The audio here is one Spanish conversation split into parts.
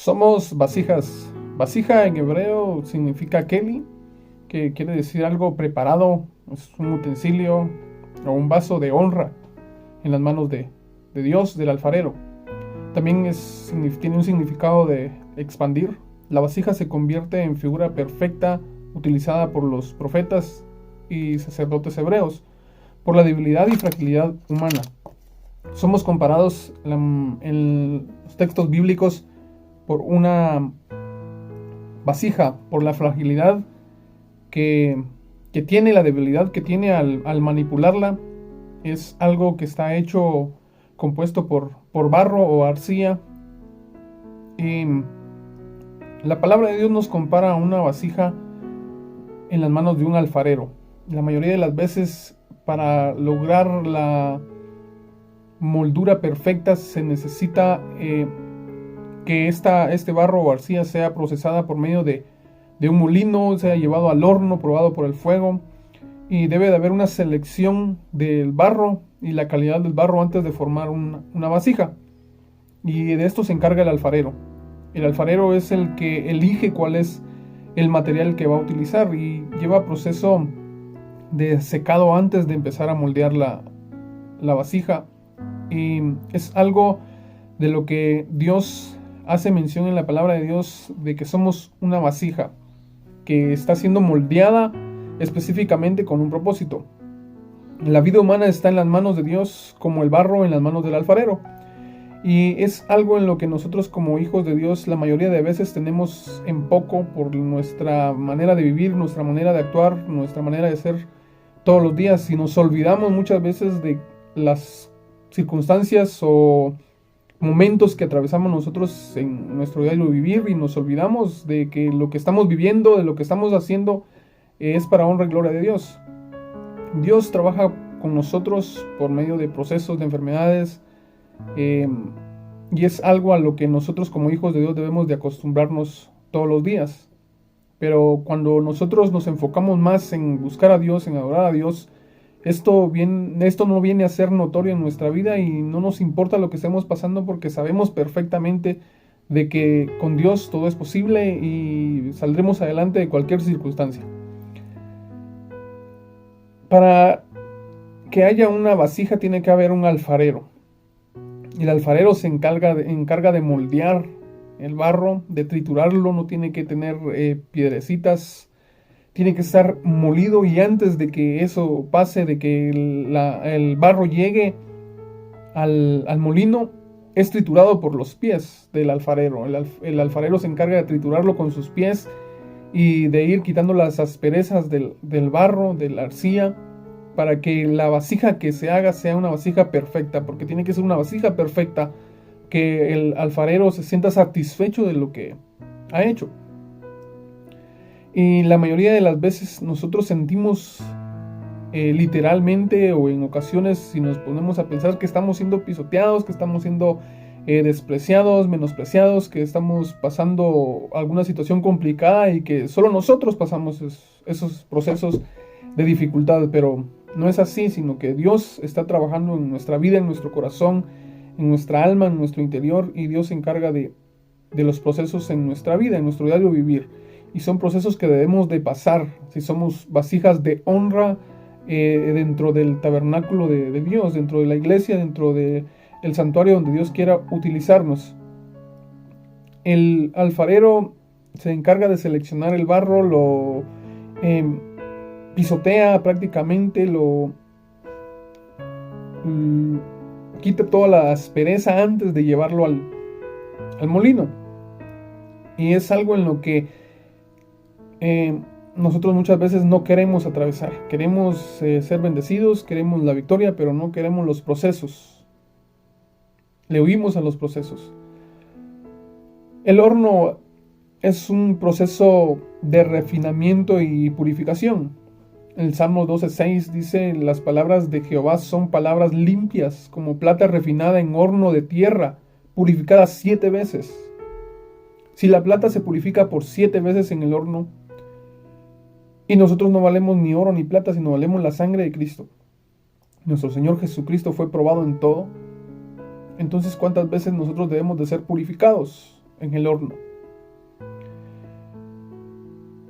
Somos vasijas. Vasija en hebreo significa keli, que quiere decir algo preparado, es un utensilio o un vaso de honra en las manos de Dios, del alfarero. También tiene un significado de expandir. La vasija se convierte en figura perfecta utilizada por los profetas y sacerdotes hebreos por la debilidad y fragilidad humana. Somos comparados en los textos bíblicos por una vasija, por la fragilidad que tiene, la debilidad que tiene al manipularla. Es algo que está hecho, compuesto por barro o arcilla. Y la palabra de Dios nos compara a una vasija en las manos de un alfarero. La mayoría de las veces, para lograr la moldura perfecta, se necesita que este barro o arcilla sea procesada por medio de un molino, sea llevado al horno, probado por el fuego, y debe de haber una selección del barro y la calidad del barro antes de formar una vasija, y de esto se encarga el alfarero. El alfarero es el que elige cuál es el material que va a utilizar y lleva proceso de secado antes de empezar a moldear la vasija, y es algo de lo que Dios hace mención en la palabra de Dios, de que somos una vasija que está siendo moldeada específicamente con un propósito. La vida humana está en las manos de Dios como el barro en las manos del alfarero, y es algo en lo que nosotros como hijos de Dios la mayoría de veces tenemos en poco por nuestra manera de vivir, nuestra manera de actuar, nuestra manera de ser todos los días, y nos olvidamos muchas veces de las circunstancias o momentos que atravesamos nosotros en nuestro diario vivir, y nos olvidamos de que lo que estamos viviendo, de lo que estamos haciendo, es para honra y gloria de Dios. Dios trabaja con nosotros por medio de procesos, de enfermedades, y es algo a lo que nosotros como hijos de Dios debemos de acostumbrarnos todos los días. Pero cuando nosotros nos enfocamos más en buscar a Dios, en adorar a Dios, esto no viene a ser notorio en nuestra vida, y no nos importa lo que estemos pasando, porque sabemos perfectamente de que con Dios todo es posible y saldremos adelante de cualquier circunstancia. Para que haya una vasija tiene que haber un alfarero. El alfarero se encarga de moldear el barro, de triturarlo, no tiene que tener piedrecitas, tiene que estar molido, y antes de que eso pase, de que el barro llegue al molino, es triturado por los pies del alfarero. El alfarero se encarga de triturarlo con sus pies y de ir quitando las asperezas del barro, de la arcilla, para que la vasija que se haga sea una vasija perfecta, porque tiene que ser una vasija perfecta, que el alfarero se sienta satisfecho de lo que ha hecho. Y la mayoría de las veces nosotros sentimos literalmente, o en ocasiones, si nos ponemos a pensar, que estamos siendo pisoteados, que estamos siendo despreciados, menospreciados, que estamos pasando alguna situación complicada, y que solo nosotros pasamos esos procesos de dificultad. Pero no es así, sino que Dios está trabajando en nuestra vida, en nuestro corazón, en nuestra alma, en nuestro interior, y Dios se encarga de los procesos en nuestra vida, en nuestro diario vivir. Y son procesos que debemos de pasar si somos vasijas de honra dentro del tabernáculo de Dios, dentro de la iglesia, dentro del santuario donde Dios quiera utilizarnos. El alfarero se encarga de seleccionar el barro, lo pisotea prácticamente, quita toda la aspereza antes de llevarlo al molino. Y es algo en lo que nosotros muchas veces no queremos atravesar. Queremos ser bendecidos, queremos la victoria, pero no queremos los procesos. Le huimos a los procesos. El horno es un proceso de refinamiento y purificación. El Salmo 12:6 dice: las palabras de Jehová son palabras limpias, como plata refinada en horno de tierra, purificada 7 veces. Si la plata se purifica por 7 veces en el horno, y nosotros no valemos ni oro ni plata, sino valemos la sangre de Cristo. Nuestro Señor Jesucristo fue probado en todo. Entonces, ¿cuántas veces nosotros debemos de ser purificados? en el horno.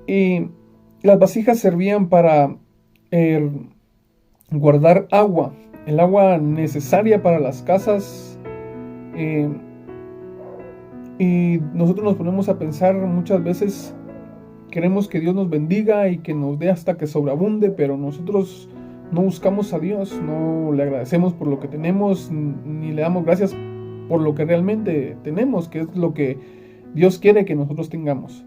Y las vasijas servían para guardar agua, el agua necesaria para las casas. Y nosotros nos ponemos a pensar muchas veces, queremos que Dios nos bendiga y que nos dé hasta que sobreabunde, pero nosotros no buscamos a Dios, no le agradecemos por lo que tenemos, ni le damos gracias por lo que realmente tenemos, que es lo que Dios quiere que nosotros tengamos.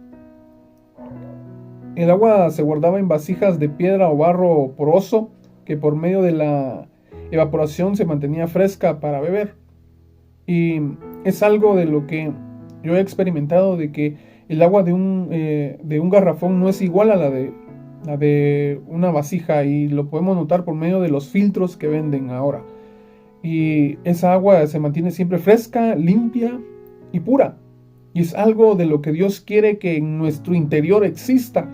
El agua se guardaba en vasijas de piedra o barro poroso, que por medio de la evaporación se mantenía fresca para beber. Y es algo de lo que yo he experimentado, de que el agua de un garrafón no es igual a la de una vasija, y lo podemos notar por medio de los filtros que venden ahora. Y esa agua se mantiene siempre fresca, limpia y pura. Y es algo de lo que Dios quiere que en nuestro interior exista,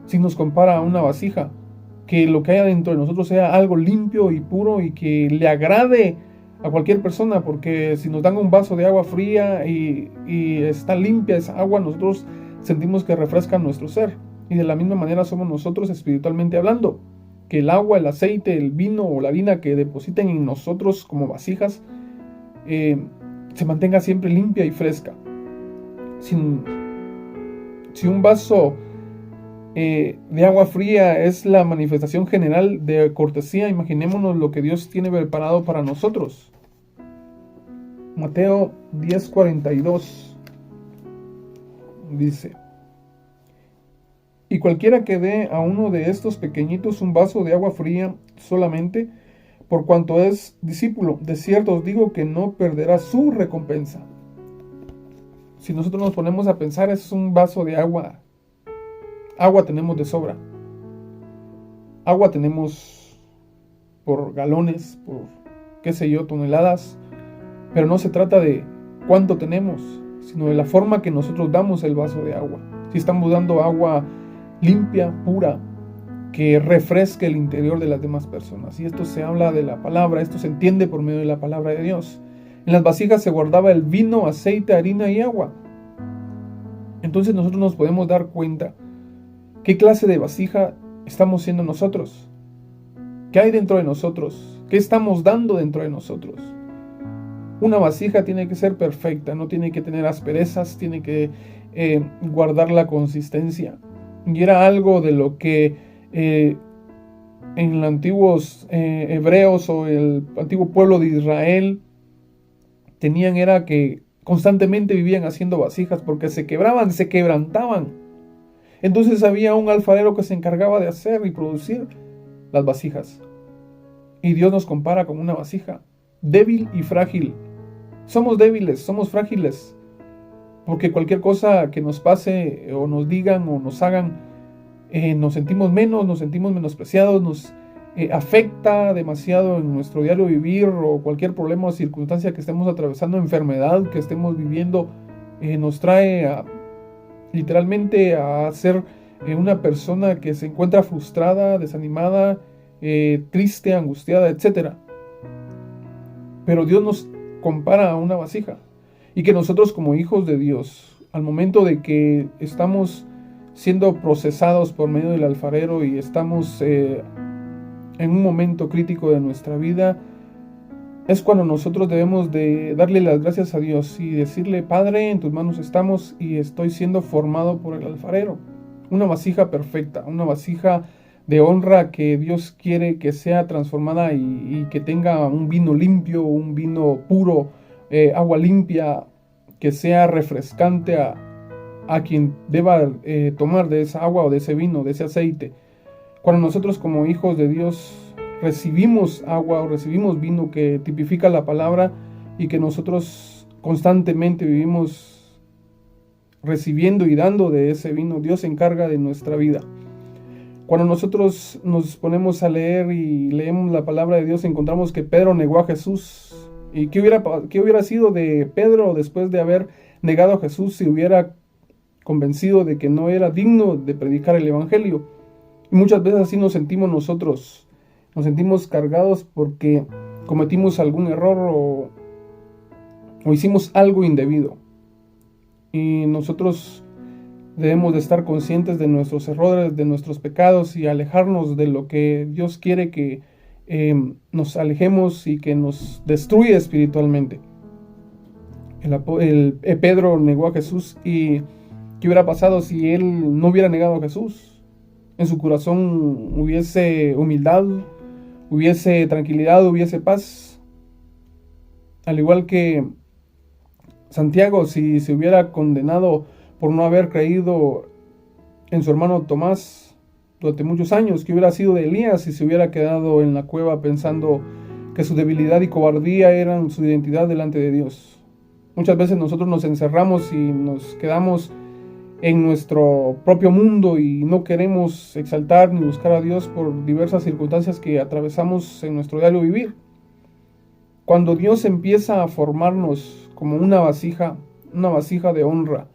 si nos compara a una vasija. Que lo que haya dentro de nosotros sea algo limpio y puro y que le agrade a cualquier persona, porque si nos dan un vaso de agua fría y está limpia esa agua, nosotros sentimos que refresca nuestro ser. Y de la misma manera somos nosotros espiritualmente hablando, que el agua, el aceite, el vino o la harina que depositen en nosotros como vasijas se mantenga siempre limpia y fresca. Si un vaso de agua fría es la manifestación general de cortesía, imaginémonos lo que Dios tiene preparado para nosotros. Mateo 10:42 dice: y cualquiera que dé a uno de estos pequeñitos un vaso de agua fría solamente, por cuanto es discípulo, de cierto os digo que no perderá su recompensa. Si nosotros nos ponemos a pensar, es un vaso de agua. Agua tenemos de sobra. Agua tenemos por galones, por qué sé yo, toneladas. Pero no se trata de cuánto tenemos, sino de la forma que nosotros damos el vaso de agua. Si estamos dando agua limpia, pura, que refresque el interior de las demás personas. Y esto se habla de la palabra, esto se entiende por medio de la palabra de Dios. En las vasijas se guardaba el vino, aceite, harina y agua. Entonces nosotros nos podemos dar cuenta qué clase de vasija estamos siendo nosotros. ¿Qué hay dentro de nosotros? ¿Qué estamos dando dentro de nosotros? Una vasija tiene que ser perfecta, no tiene que tener asperezas, tiene que guardar la consistencia. Y era algo de lo que en los antiguos hebreos o el antiguo pueblo de Israel tenían, era que constantemente vivían haciendo vasijas porque se quebraban, se quebrantaban. Entonces había un alfarero que se encargaba de hacer y producir las vasijas. Y Dios nos compara con una vasija débil y frágil. Somos débiles, somos frágiles, porque cualquier cosa que nos pase o nos digan o nos hagan, nos sentimos menos, nos sentimos menospreciados, nos afecta demasiado en nuestro diario vivir, o cualquier problema o circunstancia que estemos atravesando, enfermedad que estemos viviendo, nos trae literalmente a ser una persona que se encuentra frustrada, desanimada, triste, angustiada, etc. Pero Dios nos compara a una vasija, y que nosotros como hijos de Dios, al momento de que estamos siendo procesados por medio del alfarero y estamos en un momento crítico de nuestra vida, es cuando nosotros debemos de darle las gracias a Dios y decirle: Padre, en tus manos estamos y estoy siendo formado por el alfarero. Una vasija perfecta, una vasija de honra que Dios quiere que sea transformada y que tenga un vino limpio, un vino puro, agua limpia, que sea refrescante a quien deba tomar de esa agua o de ese vino, de ese aceite. Cuando nosotros como hijos de Dios recibimos agua o recibimos vino que tipifica la palabra, y que nosotros constantemente vivimos recibiendo y dando de ese vino, Dios se encarga de nuestra vida. Cuando nosotros nos ponemos a leer y leemos la palabra de Dios, encontramos que Pedro negó a Jesús. ¿Y qué hubiera sido de Pedro después de haber negado a Jesús si hubiera convencido de que no era digno de predicar el evangelio? Y muchas veces así nos sentimos nosotros. Nos sentimos cargados porque cometimos algún error o hicimos algo indebido. Y nosotros debemos de estar conscientes de nuestros errores, de nuestros pecados y alejarnos de lo que Dios quiere que nos alejemos y que nos destruye espiritualmente. Pedro negó a Jesús, y ¿qué hubiera pasado si él no hubiera negado a Jesús? En su corazón hubiese humildad, hubiese tranquilidad, hubiese paz. Al igual que Santiago, si se hubiera condenado por no haber creído en su hermano Tomás durante muchos años, ¿qué hubiera sido de Elías si se hubiera quedado en la cueva pensando que su debilidad y cobardía eran su identidad delante de Dios? Muchas veces nosotros nos encerramos y nos quedamos en nuestro propio mundo y no queremos exaltar ni buscar a Dios por diversas circunstancias que atravesamos en nuestro diario vivir. Cuando Dios empieza a formarnos como una vasija de honra,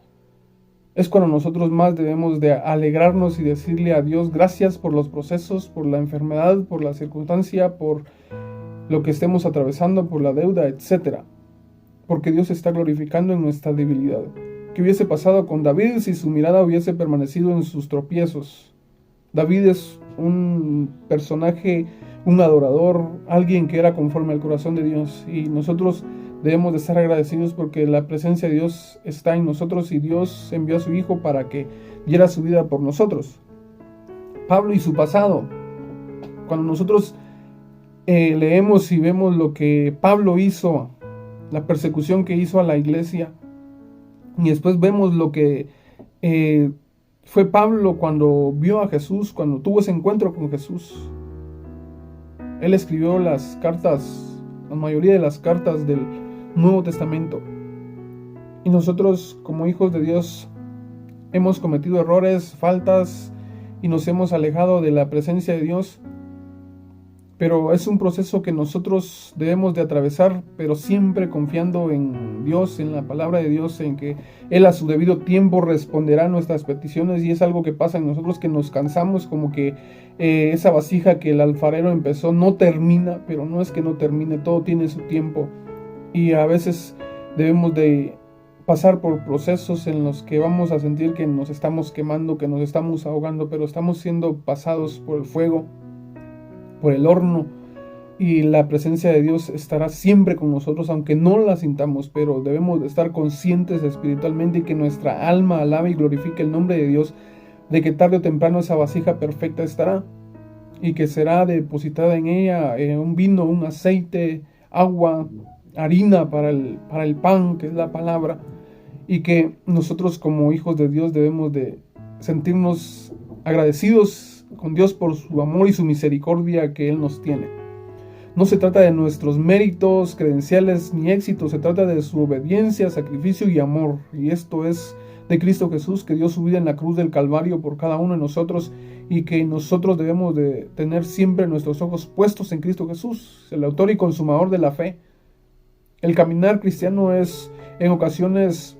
es cuando nosotros más debemos de alegrarnos y decirle a Dios gracias por los procesos, por la enfermedad, por la circunstancia, por lo que estemos atravesando, por la deuda, etcétera. Porque Dios está glorificando en nuestra debilidad. ¿Qué hubiese pasado con David si su mirada hubiese permanecido en sus tropiezos? David es un personaje, un adorador, alguien que era conforme al corazón de Dios, y nosotros debemos de estar agradecidos porque la presencia de Dios está en nosotros y Dios envió a su Hijo para que diera su vida por nosotros. Pablo y su pasado. Cuando nosotros leemos y vemos lo que Pablo hizo, la persecución que hizo a la iglesia, y después vemos lo que fue Pablo cuando vio a Jesús, cuando tuvo ese encuentro con Jesús. Él escribió las cartas, la mayoría de las cartas del Nuevo Testamento. Y nosotros, como hijos de Dios, hemos cometido errores, faltas, y nos hemos alejado de la presencia de Dios. Pero es un proceso que nosotros debemos de atravesar, pero siempre confiando en Dios, en la palabra de Dios, en que Él a su debido tiempo responderá a nuestras peticiones. Y es algo que pasa en nosotros, que nos cansamos, como que esa vasija que el alfarero empezó no termina, pero no es que no termine, todo tiene su tiempo. Y a veces debemos de pasar por procesos en los que vamos a sentir que nos estamos quemando, que nos estamos ahogando, pero estamos siendo pasados por el fuego, por el horno, y la presencia de Dios estará siempre con nosotros, aunque no la sintamos, pero debemos de estar conscientes espiritualmente y que nuestra alma alabe y glorifique el nombre de Dios, de que tarde o temprano esa vasija perfecta estará, y que será depositada en ella un vino, un aceite, agua, harina para el pan, que es la palabra, y que nosotros como hijos de Dios debemos de sentirnos agradecidos con Dios por su amor y su misericordia que Él nos tiene. No se trata de nuestros méritos, credenciales ni éxitos, se trata de su obediencia, sacrificio y amor. Y esto es de Cristo Jesús, que dio su vida en la cruz del Calvario por cada uno de nosotros, y que nosotros debemos de tener siempre nuestros ojos puestos en Cristo Jesús, el autor y consumador de la fe. El caminar cristiano es en ocasiones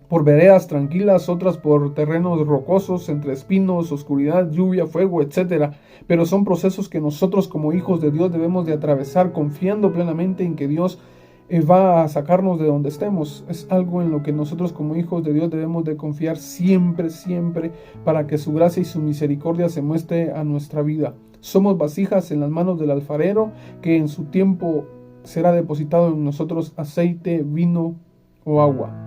por veredas tranquilas, otras por terrenos rocosos, entre espinos, oscuridad, lluvia, fuego, etc. Pero son procesos que nosotros como hijos de Dios debemos de atravesar confiando plenamente en que Dios va a sacarnos de donde estemos. Es algo en lo que nosotros como hijos de Dios debemos de confiar siempre, siempre, para que su gracia y su misericordia se muestre a nuestra vida. Somos vasijas en las manos del alfarero, que en su tiempo será depositado en nosotros aceite, vino o agua.